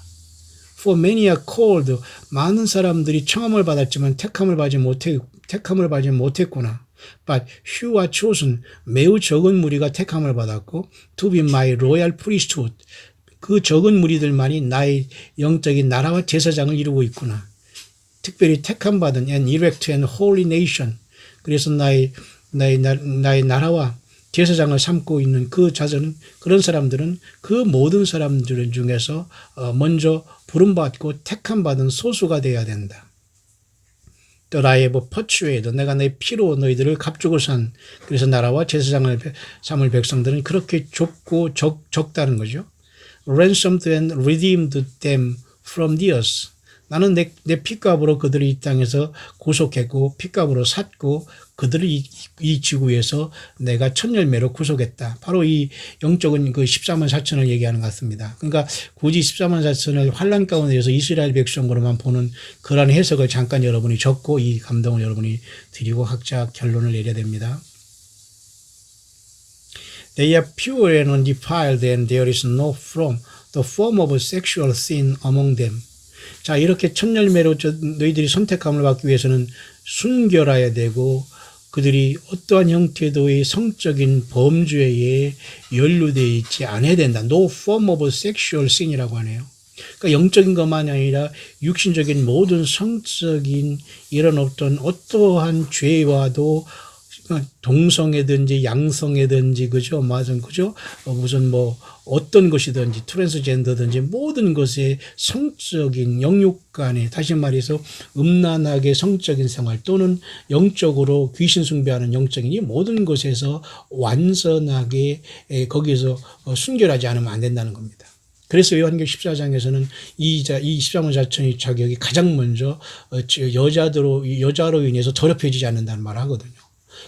For many are called. 많은 사람들이 청함을 받았지만 택함을 받지 못했구나. But few are chosen. 매우 적은 무리가 택함을 받았고 to be my royal priesthood. 그 적은 무리들만이 나의 영적인 나라와 제사장을 이루고 있구나. 특별히 택함받은 and elect and holy nation. 그래서 나의 나라와 제사장을 삼고 있는 그 자들은 그런 사람들은 그 모든 사람들 중에서 먼저 부름받고 택함받은 소수가 되어야 된다. 또 나의 퍼추에도 내가 내 피로 너희들을 값주고 산 그래서 나라와 제사장을 삼을 백성들은 그렇게 좁고 적다는 거죠. ransomed and redeemed them from the earth. 나는 내 피값으로 그들을 이 땅에서 구속했고 피값으로 샀고 그들을 이 지구에서 내가 첫 열매로 구속했다. 바로 이 영적은 그 14만 4천을 얘기하는 것 같습니다. 그러니까 굳이 14만 4천을 환란 가운데서 이스라엘 백성으로만 보는 그러한 해석을 잠깐 여러분이 적고 이 감동을 여러분이 드리고 각자 결론을 내려야 됩니다. They are pure and undefiled and there is no the form of sexual sin among them. 자, 이렇게 첫 열매로 너희들이 선택함을 받기 위해서는 순결해야 되고 그들이 어떠한 형태도의 성적인 범죄에 연루되어 있지 않아야 된다. No form of sexual sin이라고 하네요. 그러니까 영적인 것만이 아니라 육신적인 모든 성적인 이런 어떠한 죄와도 동성애든지 양성애든지 그죠? 맞은 그죠? 무슨 어떤 것이든지 트랜스젠더든지 모든 것에 성적인 영육간에 다시 말해서 음란하게 성적인 생활 또는 영적으로 귀신 숭배하는 영적인 이 모든 것에서 완전하게 거기에서 순결하지 않으면 안 된다는 겁니다. 그래서 요한계시록 14장에서는 이 14만 4천의 자격이 가장 먼저 여자로 인해서 더럽혀지지 않는다는 말을 하거든요.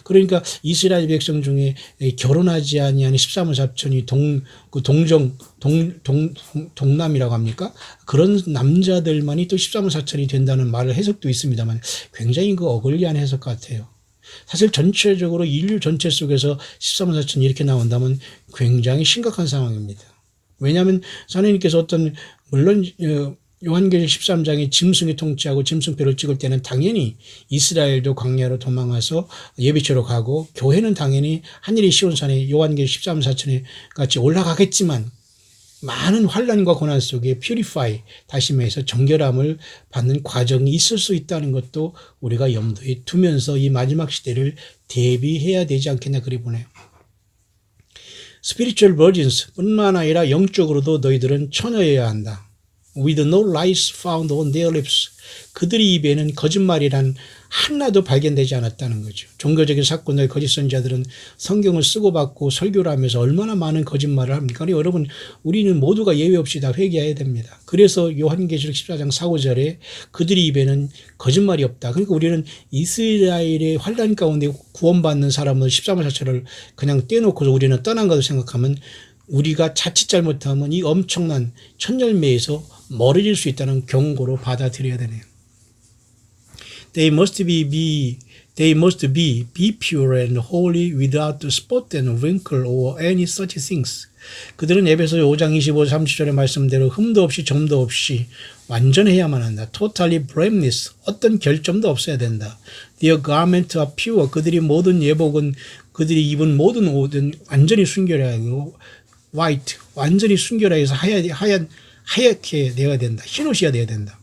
그러니까 이스라엘 백성 중에 결혼하지 아니한 14만 4천이 동남이라고 합니까? 그런 남자들만이 또 14만 4천이 된다는 말을 해석도 있습니다만 굉장히 그 어글리한 해석 같아요. 사실 전체적으로 인류 전체 속에서 14만 4천이 이렇게 나온다면 굉장히 심각한 상황입니다. 왜냐하면 하나님께서 물론 요한계시록 13장에 짐승이 통치하고 짐승표를 찍을 때는 당연히 이스라엘도 광야로 도망와서 예비처로 가고 교회는 당연히 하늘의 시온산에 요한계시록 13, 4천에 같이 올라가겠지만 많은 환난과 고난 속에 퓨리파이 다시 말해서 정결함을 받는 과정이 있을 수 있다는 것도 우리가 염두에 두면서 이 마지막 시대를 대비해야 되지 않겠나 그리 보네요. Spiritual virgins 뿐만 아니라 영적으로도 너희들은 처녀여야 한다. With no lies found on their lips. 그들의 입에는 거짓말이란 하나도 발견되지 않았다는 거죠. 종교적인 사건들 거짓 선지자들은 성경을 쓰고 받고 설교를 하면서 얼마나 많은 거짓말을 합니까? 여러분 우리는 모두가 예외 없이 다 회개해야 됩니다. 그래서 요한계시록 14장 4, 5절에 그들의 입에는 거짓말이 없다. 그러니까 우리는 이스라엘의 환난 가운데 구원받는 사람을 14만 4천을 그냥 떼놓고서 우리는 떠난 것을 생각하면 우리가 자칫 잘못하면 이 엄청난 첫 열매에서 멀어질 수 있다는 경고로 받아들여야 되네요. They must be pure and holy without spot and wrinkle or any such things. 그들은 에베소 5장 25, 30절의 말씀대로 흠도 없이 점도 없이 완전해야만 한다. Totally blameless. 어떤 결점도 없어야 된다. Their garments are pure. 그들이 모든 예복은 그들이 입은 모든 옷은 완전히 순결해야 하고 white. 완전히 순결해서 하얗게 되어야 된다. 흰옷이어야 되어야 된다.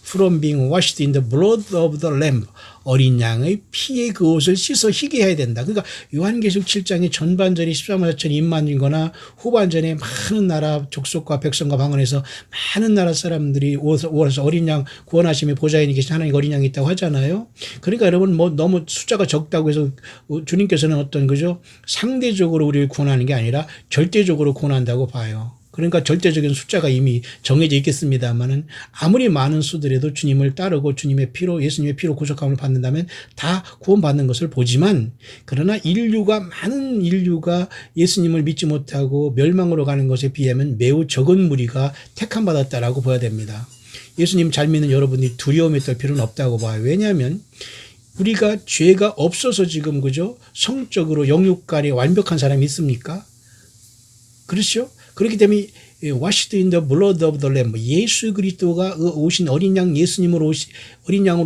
From being washed in the blood of the lamb. 어린 양의 피에 그 옷을 씻어 희게 해야 된다. 그러니까 요한계시록 7장의 전반전이 14만 4천 인만이거나 후반전에 많은 나라 족속과 백성과 방언해서 많은 나라 사람들이 오셔서 어린 양 구원하심의 보좌인이 계신 하나님 어린 양이 있다고 하잖아요. 그러니까 여러분 너무 숫자가 적다고 해서 주님께서는 그죠? 상대적으로 우리를 구원하는 게 아니라 절대적으로 구원한다고 봐요. 그러니까 절대적인 숫자가 이미 정해져 있겠습니다만은 아무리 많은 수들에도 주님을 따르고 주님의 피로 예수님의 피로 구속함을 받는다면 다 구원받는 것을 보지만 그러나 많은 인류가 예수님을 믿지 못하고 멸망으로 가는 것에 비하면 매우 적은 무리가 택함 받았다라고 봐야 됩니다. 예수님 잘 믿는 여러분이 두려움에 떨 필요는 없다고 봐요. 왜냐하면 우리가 죄가 없어서 지금 그죠? 성적으로 영육간에 완벽한 사람이 있습니까? 그렇죠? 그렇기 때문에 washed in the blood of the lamb 예수 그리스도가 오신 어린 양으로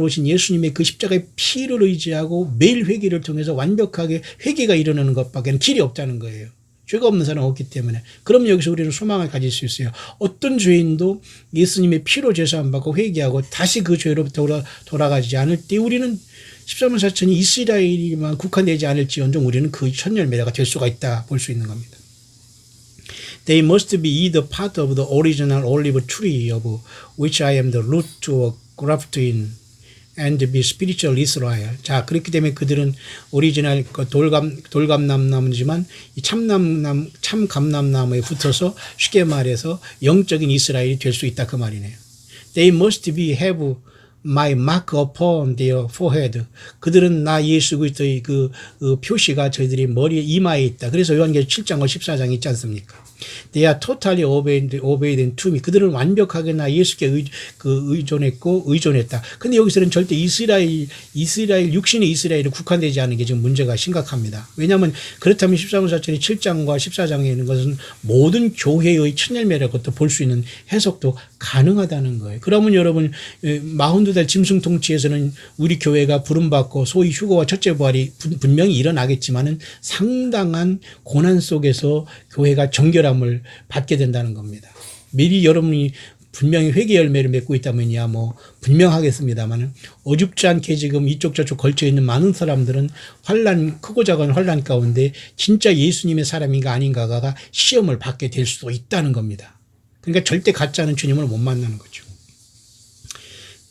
오신 예수님의 그 십자가의 피를 의지하고 매일 회개를 통해서 완벽하게 회개가 일어나는 것밖에는 길이 없다는 거예요. 죄가 없는 사람은 없기 때문에. 그럼 여기서 우리는 소망을 가질 수 있어요. 어떤 죄인도 예수님의 피로 제사함 받고 회개하고 다시 그 죄로 돌아가지 않을 때 우리는 14만 4천이 이스라엘에만 국한되지 않을지언정 우리는 그 첫 열매가 될 수가 있다 볼 수 있는 겁니다. They must be either part of the original olive tree of which I am the root to graft in and be spiritual Israel. 자, 그렇기 때문에 그들은 오리지널 돌감람나무지만 이 참감람나무에 붙어서 쉽게 말해서 영적인 이스라엘이 될 수 있다 그 말이네요. They must have my mark upon their forehead. 그들은 나 예수 그리스도의 그 표시가 저희들이 머리에 이마에 있다. 그래서 요한계시록 7장과 14장 있지 않습니까? They are totally obeyed to me. 그들은 완벽하게 나 예수께 의존했다. 근데 여기서는 절대 이스라엘 육신의 이스라엘이 국한되지 않은 게 지금 문제가 심각합니다. 왜냐하면 그렇다면 13호 사천이 7장과 14장에 있는 것은 모든 교회의 첫열매라고 또 볼 수 있는 해석도 가능하다는 거예요. 그러면 여러분 42달 짐승 통치에서는 우리 교회가 부름받고 소위 휴거와 첫째 부활이 분명히 일어나겠지만은 상당한 고난 속에서 교회가 정결함을 받게 된다는 겁니다. 미리 여러분이 분명히 회개 열매를 맺고 있다면야 뭐 분명하겠습니다만 어줍지 않게 지금 이쪽 저쪽 걸쳐 있는 많은 사람들은 크고 작은 환란 가운데 진짜 예수님의 사람인가 아닌가가 시험을 받게 될 수도 있다는 겁니다. 그러니까 절대 가짜는 주님을 못 만나는 거죠.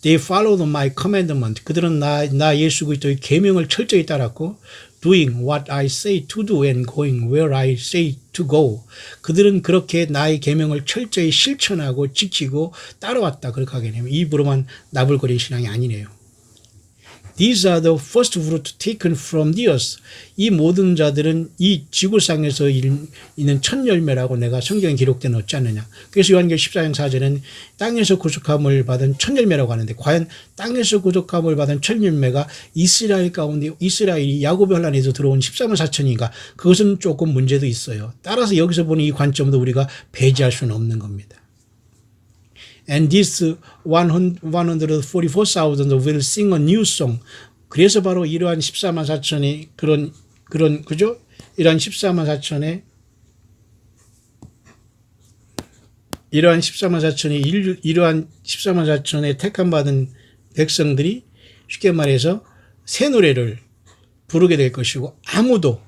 They followed my commandment. 그들은 나 예수 그리스도의 계명을 철저히 따랐고 doing what I say to do and going where I say to go. 그들은 그렇게 나의 계명을 철저히 실천하고 지키고 따라왔다. 그렇게 하게 되면 입으로만 나불거리는 신앙이 아니네요. These are the first fruit taken from the earth. 이 모든 자들은 이 지구상에서 있는 첫 열매라고 내가 성경에 기록된 없지 않느냐. 그래서 요한계시록 14장 4절은 땅에서 구속함을 받은 첫 열매라고 하는데 과연 땅에서 구속함을 받은 첫 열매가 이스라엘 가운데 이스라엘이 야곱의 환란에서 들어온 13만 4천인가 그것은 조금 문제도 있어요. 따라서 여기서 보는 이 관점도 우리가 배제할 수는 없는 겁니다. And this 144,000 will sing a new song. 그래서 바로 이러한 14만 4천의 그런 그죠? 이러한 14만 4천의 이러한 14만 4천의 택함 받은 백성들이 쉽게 말해서 새 노래를 부르게 될 것이고 아무도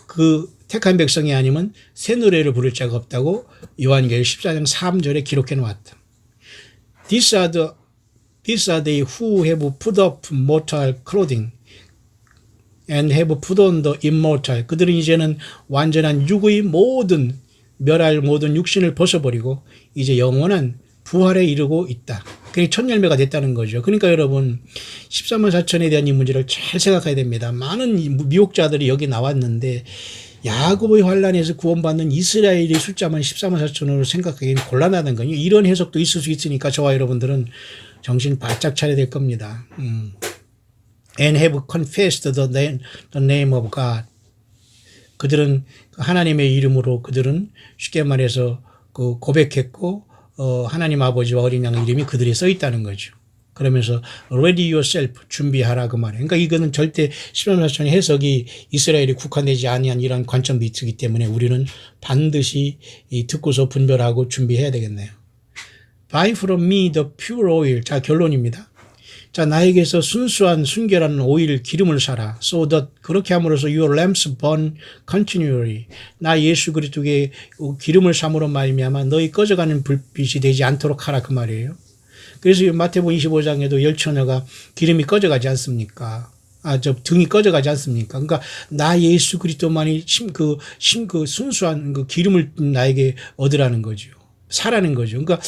그 택한 백성이 아니면 새 노래를 부를 자가 없다고 요한계시록 14장 3절에 기록해 놓았다. These are they who have put up mortal clothing and have put on the immortal. 그들은 이제는 완전한 육의 모든 멸할 모든 육신을 벗어버리고 이제 영원한 부활에 이르고 있다. 그게 첫 열매가 됐다는 거죠. 그러니까 여러분 13만 4천에 대한 이 문제를 잘 생각해야 됩니다. 많은 미혹자들이 여기 나왔는데 야곱의 환란에서 구원받는 이스라엘의 숫자만 14만 4천으로 생각하기는 곤란하다는 거예요. 이런 해석도 있을 수 있으니까 저와 여러분들은 정신 바짝 차려야 될 겁니다. And have confessed the name of God. 그들은 하나님의 이름으로 그들은 쉽게 말해서 그 고백했고 하나님 아버지와 어린 양의 이름이 그들이 써 있다는 거죠. 그러면서 ready yourself 준비하라 그 말이에요. 그러니까 이거는 절대 14만 4천의 해석이 이스라엘이 국한되지 아니한 이런 관점도 있기 때문에 우리는 반드시 듣고서 분별하고 준비해야 되겠네요. Buy from me the pure oil. 자 결론입니다. 자 나에게서 순수한 순결한 오일 기름을 사라. So that 그렇게 함으로써 your lamps burn continually. 나 예수 그리스도의 기름을 삼으로 말미암아 너희 꺼져가는 불빛이 되지 않도록 하라 그 말이에요. 그래서 마태복음 25장에도 열처녀가 기름이 꺼져가지 않습니까? 등이 꺼져가지 않습니까? 그러니까 나 예수 그리스도만이 순수한 그 기름을 나에게 얻으라는 거죠. 사라는 거죠. 그러니까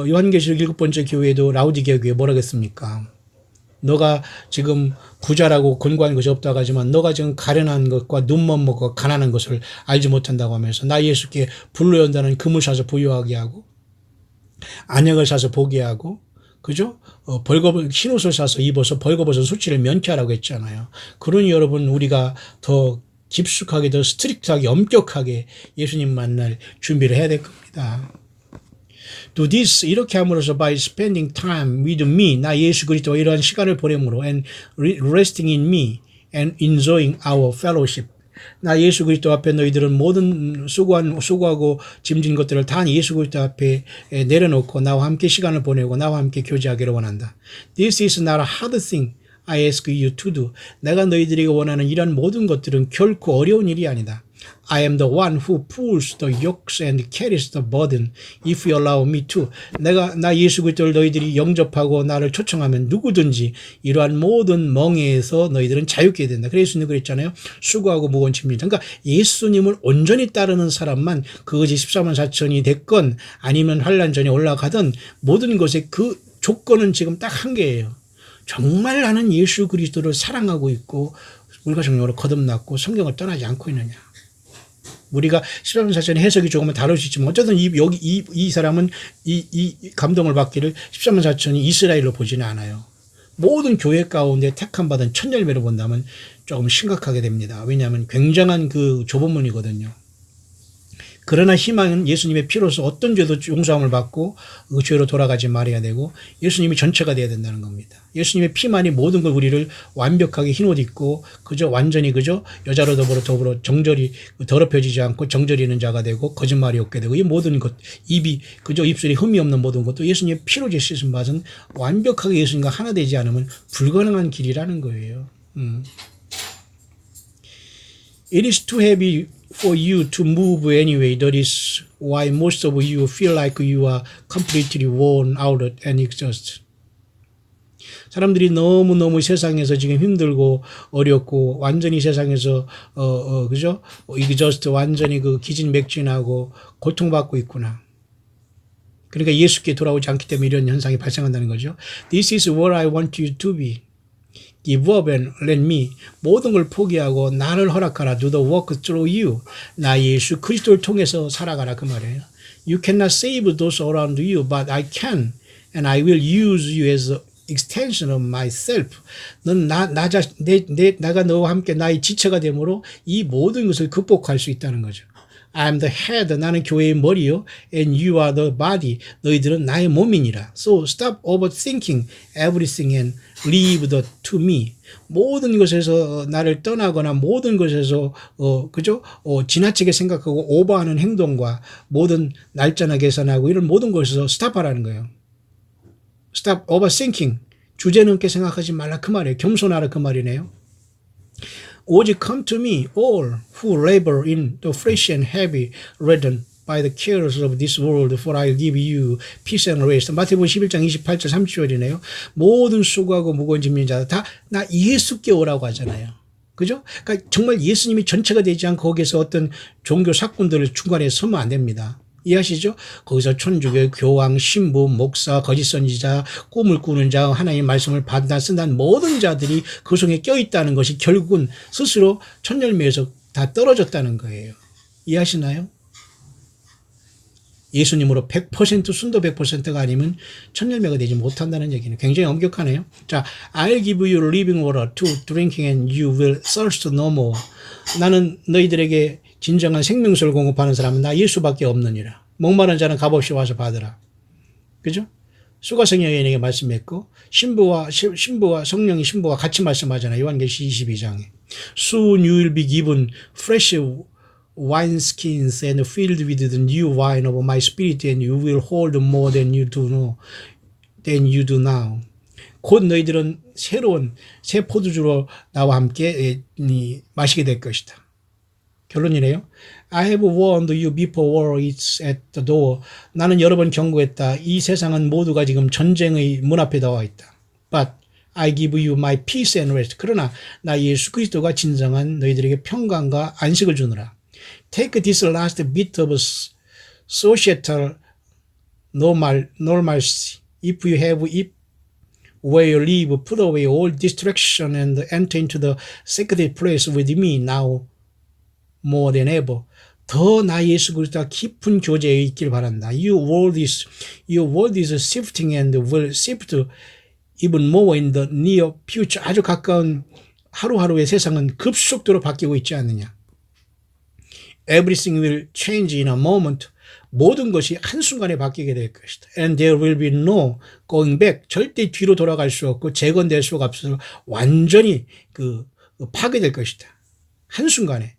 요한계시록 7번째 교회도 라우디게아 교회 뭐라 했습니까? 너가 지금 부자라고 권고하는 것이 없다고 하지만 너가 지금 가련한 것과 눈먼 것과 가난한 것을 알지 못한다고 하면서 나 예수께 불로 연다는 금을 사서 부유하게 하고 안약을 사서 보게 하고 그죠? 흰옷을 사서 입어서 벌거벗은 수치를 면케하라고 했잖아요. 그러니 여러분 우리가 더 깊숙하게 더 스트릭트하게 엄격하게 예수님 만날 준비를 해야 될 겁니다. Do this 이렇게 함으로써 by spending time with me 나 예수 그리스도와 이러한 시간을 보냄으로 and resting in me and enjoying our fellowship 나 예수 그리스도 앞에 너희들은 모든 수고하고 짐진 것들을 다 예수 그리스도 앞에 내려놓고 나와 함께 시간을 보내고 나와 함께 교제하기를 원한다. This is not a hard thing I ask you to do. 내가 너희들에게 원하는 이런 모든 것들은 결코 어려운 일이 아니다. I am the one who pulls the yokes and carries the burden if you allow me to. 나 예수 그리스도를 너희들이 영접하고 나를 초청하면 누구든지 이러한 모든 멍에에서 너희들은 자유케 된다. 그래서 예수님 그랬잖아요. 수고하고 무거운 짐을. 그러니까 예수님을 온전히 따르는 사람만 그것이 14만 4천이 됐건 아니면 환란전에 올라가든 모든 것에 그 조건은 지금 딱 한 개예요. 정말 나는 예수 그리스도를 사랑하고 있고 물과 성령으로 거듭났고 성경을 떠나지 않고 있느냐. 우리가 14만 4천의 해석이 조금은 다를 수 있지만 어쨌든 이 사람은 이 감동을 받기를 14만 4천이 이스라엘로 보지는 않아요. 모든 교회 가운데 택함 받은 첫 열매로 본다면 조금 심각하게 됩니다. 왜냐하면 굉장한 그 좁은 문이거든요. 그러나 희망은 예수님의 피로서 어떤 죄도 용서함을 받고 그 죄로 돌아가지 말아야 되고 예수님이 전체가 되어야 된다는 겁니다. 예수님의 피만이 모든 걸 우리를 완벽하게 흰옷 입고 그저 완전히 그저 여자로 더불어 정절이 더럽혀지지 않고 정절이 있는 자가 되고 거짓말이 없게 되고 이 모든 것 입이 그저 입술이 흠이 없는 모든 것도 예수님의 피로 씻음 받은 완벽하게 예수님과 하나 되지 않으면 불가능한 길이라는 거예요. It is too heavy for you to move anyway. That is why most of you feel like you are completely worn out and exhausted. 사람들이 너무너무 세상에서 지금 힘들고 어렵고 완전히 세상에서 그죠? exhaust 완전히 그 기진맥진하고 고통받고 있구나. 그러니까 예수께 돌아오지 않기 때문에 이런 현상이 발생한다는 거죠. This is what I want you to be. Give up and let me. 모든 걸 포기하고 나를 허락하라. Do the work through you. 나 예수 그리스도를 통해서 살아가라 그 말이에요. You cannot save those around you, but I can. And I will use you as an extension of myself. 넌 나가 너와 함께 나의 지체가 되므로 이 모든 것을 극복할 수 있다는 거죠. I'm the head. 나는 교회의 머리요. And you are the body. 너희들은 나의 몸이니라. So stop overthinking everything and leave the to me. 모든 것에서 나를 떠나거나 모든 것에서 그죠? 지나치게 생각하고 오버하는 행동과 모든 날짜나 계산하고 이런 모든 것에서 스탑하라는 거예요. Stop overthinking. 주제넘게 생각하지 말라 그 말이에요. 겸손하라 그 말이네요. 오직 come to me, all who labor in the flesh and heavy laden by the cares of this world, for I'll give you peace and rest. 마태복음 11장 28절 30절이네요. 모든 수고하고 무거운 짐진 자들 다 나 예수께 오라고 하잖아요. 그죠? 그러니까 정말 예수님이 전체가 되지 않고 거기에서 어떤 종교 사건들을 중간에 서면 안 됩니다. 이해하시죠? 거기서 천주교, 교황, 신부, 목사, 거짓 선지자, 꿈을 꾸는 자, 하나님의 말씀을 받아 쓴다는 모든 자들이 그 속에 껴있다는 것이 결국은 스스로 첫 열매에서 다 떨어졌다는 거예요. 이해하시나요? 예수님으로 100% 순도 100%가 아니면 첫 열매가 되지 못한다는 얘기는 굉장히 엄격하네요. 자, I'll give you living water to drinking and you will thirst no more. 나는 너희들에게 진정한 생명수를 공급하는 사람은 나 예수밖에 없느니라. 목마른 자는 값없이 와서 받으라. 그죠? 수가성령에게 말씀했고 신부와 성령이 신부와 같이 말씀하잖아요. 요한계시 22장에. Soon you will be given fresh wineskins and filled with the new wine of my spirit and you will hold more than you do now. 곧 너희들은 새로운 새 포도주로 나와 함께 마시게 될 것이다. 결론이래요. I have warned you before war is at the door. 나는 여러 번 경고했다. 이 세상은 모두가 지금 전쟁의 문 앞에 나와 있다. But I give you my peace and rest. 그러나 나 예수 그리스도가 진정한 너희들에게 평강과 안식을 주느라. Take this last bit of societal normalcy. If you have it where you live, put away all distraction and enter into the sacred place with me now. more than ever. 더 나 예수 그리스도와 깊은 교제에 있길 바란다. Your world is shifting and will shift even more in the near future. 아주 가까운 하루하루의 세상은 급속도로 바뀌고 있지 않느냐. Everything will change in a moment. 모든 것이 한순간에 바뀌게 될 것이다. And there will be no going back. 절대 뒤로 돌아갈 수 없고 재건될 수가 없어서 완전히 파괴될 것이다. 한순간에.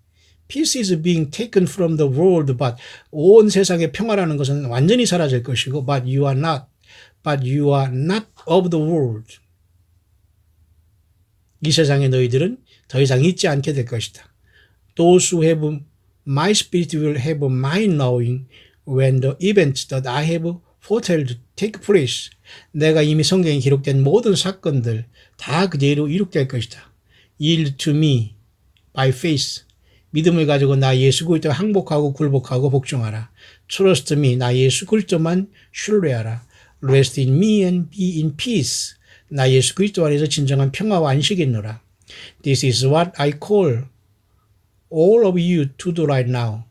Peace is being taken from the world, but 온 세상의 평화라는 것은 완전히 사라질 것이고, but you are not of the world. 이 세상에 너희들은 더 이상 있지 않게 될 것이다. Those who have My spirit will have my knowing when the events that I have foretold take place. 내가 이미 성경에 기록된 모든 사건들 다 그대로 이룩될 것이다. Yield to me by faith. 믿음을 가지고 나 예수 그리스도에 항복하고 굴복하고 복종하라. Trust me. 나 예수 그리스도만 신뢰하라. Rest in me and be in peace. 나 예수 그리스도 안에서 진정한 평화와 안식이 있노라. This is what I call all of you to do right now.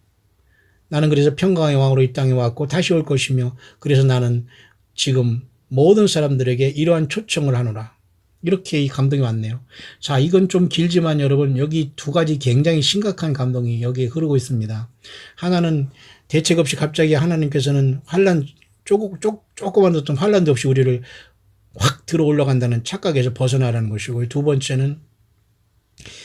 나는 그래서 평강의 왕으로 이 땅에 왔고 다시 올 것이며 그래서 나는 지금 모든 사람들에게 이러한 초청을 하노라. 이렇게 이 감동이 왔네요. 자, 이건 좀 길지만 여러분 여기 두 가지 굉장히 심각한 감동이 여기에 흐르고 있습니다. 하나는 대책 없이 갑자기 하나님께서는 환란 조그만 어떤 환란도 없이 우리를 확 들어 올라간다는 착각에서 벗어나라는 것이고, 두 번째는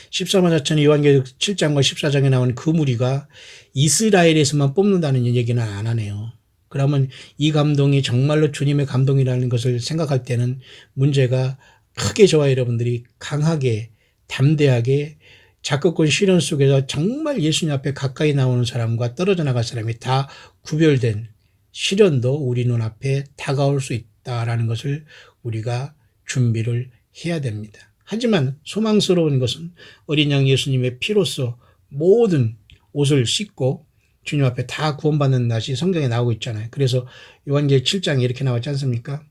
14만 4천이 요한계시록 7장과 14장에 나온 그 무리가 이스라엘에서만 뽑는다는 얘기는 안 하네요. 그러면 이 감동이 정말로 주님의 감동이라는 것을 생각할 때는 문제가 크게 저와 여러분들이 강하게 담대하게 작곡권 시련 속에서 정말 예수님 앞에 가까이 나오는 사람과 떨어져 나갈 사람이 다 구별된 시련도 우리 눈앞에 다가올 수 있다라는 것을 우리가 준비를 해야 됩니다. 하지만 소망스러운 것은 어린 양 예수님의 피로써 모든 옷을 씻고 주님 앞에 다 구원받는 날이 성경에 나오고 있잖아요. 그래서 요한계시록 7장에 이렇게 나왔지 않습니까?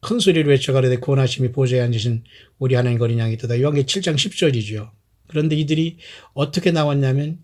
큰 소리로 외쳐가로되 구원하심이 보좌에 앉으신 우리 하나님 어린 양이 있도다. 요한계시록 7장 10절이죠. 그런데 이들이 어떻게 나왔냐면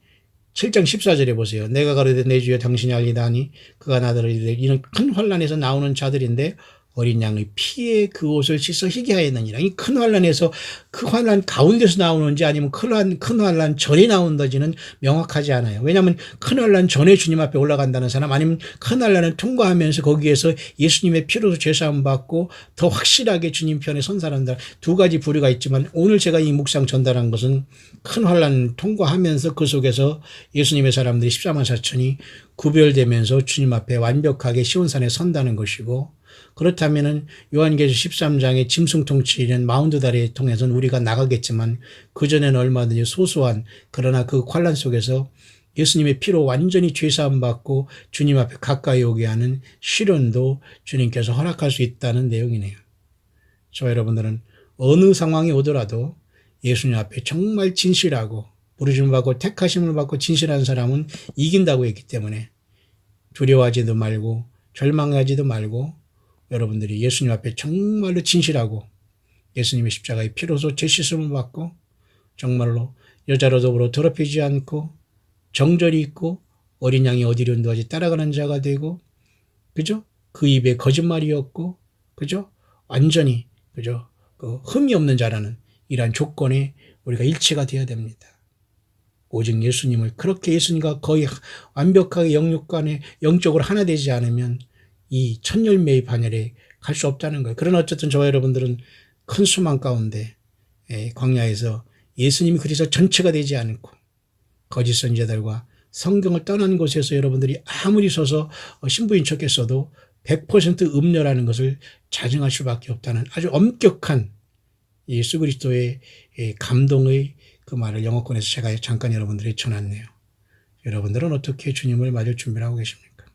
7장 14절에 보세요. 내가 가로되 내 주여 당신이 알리다 하니 그가 나더러 이르되 이는 큰 환란에서 나오는 자들인데 어린 양의 피에 그 옷을 씻어 희게 하였느니라. 이 큰 환란에서 그 환란 가운데서 나오는지 아니면 큰 환란 전에 나온다지는 명확하지 않아요. 왜냐하면 큰 환란 전에 주님 앞에 올라간다는 사람, 아니면 큰 환란을 통과하면서 거기에서 예수님의 피로서 죄사함 받고 더 확실하게 주님 편에 선 사람들, 두 가지 부류가 있지만 오늘 제가 이 묵상 전달한 것은 큰 환란 통과하면서 그 속에서 예수님의 사람들이 14만 4천이 구별되면서 주님 앞에 완벽하게 시온산에 선다는 것이고, 그렇다면은 요한계시록 13장의 짐승통치인 마운드 다리를 통해서는 우리가 나가겠지만 그전에는 얼마든지 소소한, 그러나 그 환란 속에서 예수님의 피로 완전히 죄사함 받고 주님 앞에 가까이 오게 하는 시련도 주님께서 허락할 수 있다는 내용이네요. 저와 여러분들은 어느 상황이 오더라도 예수님 앞에 정말 진실하고 부르심을 받고 택하심을 받고 진실한 사람은 이긴다고 했기 때문에 두려워하지도 말고 절망하지도 말고 여러분들이 예수님 앞에 정말로 진실하고 예수님의 십자가의 피로서 죄 씻음을 받고 정말로 여자로 더불어 더럽히지 않고 정절이 있고 어린 양이 어디로 인도하지 따라가는 자가 되고, 그죠? 그 입에 거짓말이 없고, 그죠? 완전히, 그죠? 그 흠이 없는 자라는 이러한 조건에 우리가 일치가 되어야 됩니다. 오직 예수님을, 그렇게 예수님과 거의 완벽하게 영육간에 영적으로 하나 되지 않으면 이 첫 열매의 반열에 갈 수 없다는 거예요. 그러나 어쨌든 저와 여러분들은 큰 수망 가운데 광야에서 예수님이 그리스도 전체가 되지 않고 거짓 선지자들과 성경을 떠난 곳에서 여러분들이 아무리 서서 신부인 척했어도 100% 음녀라는 것을 자증할 수밖에 없다는 아주 엄격한 예수 그리스도의 감동의 그 말을 영어권에서 제가 잠깐 여러분들이 전했네요. 여러분들은 어떻게 주님을 맞을 준비를 하고 계십니까?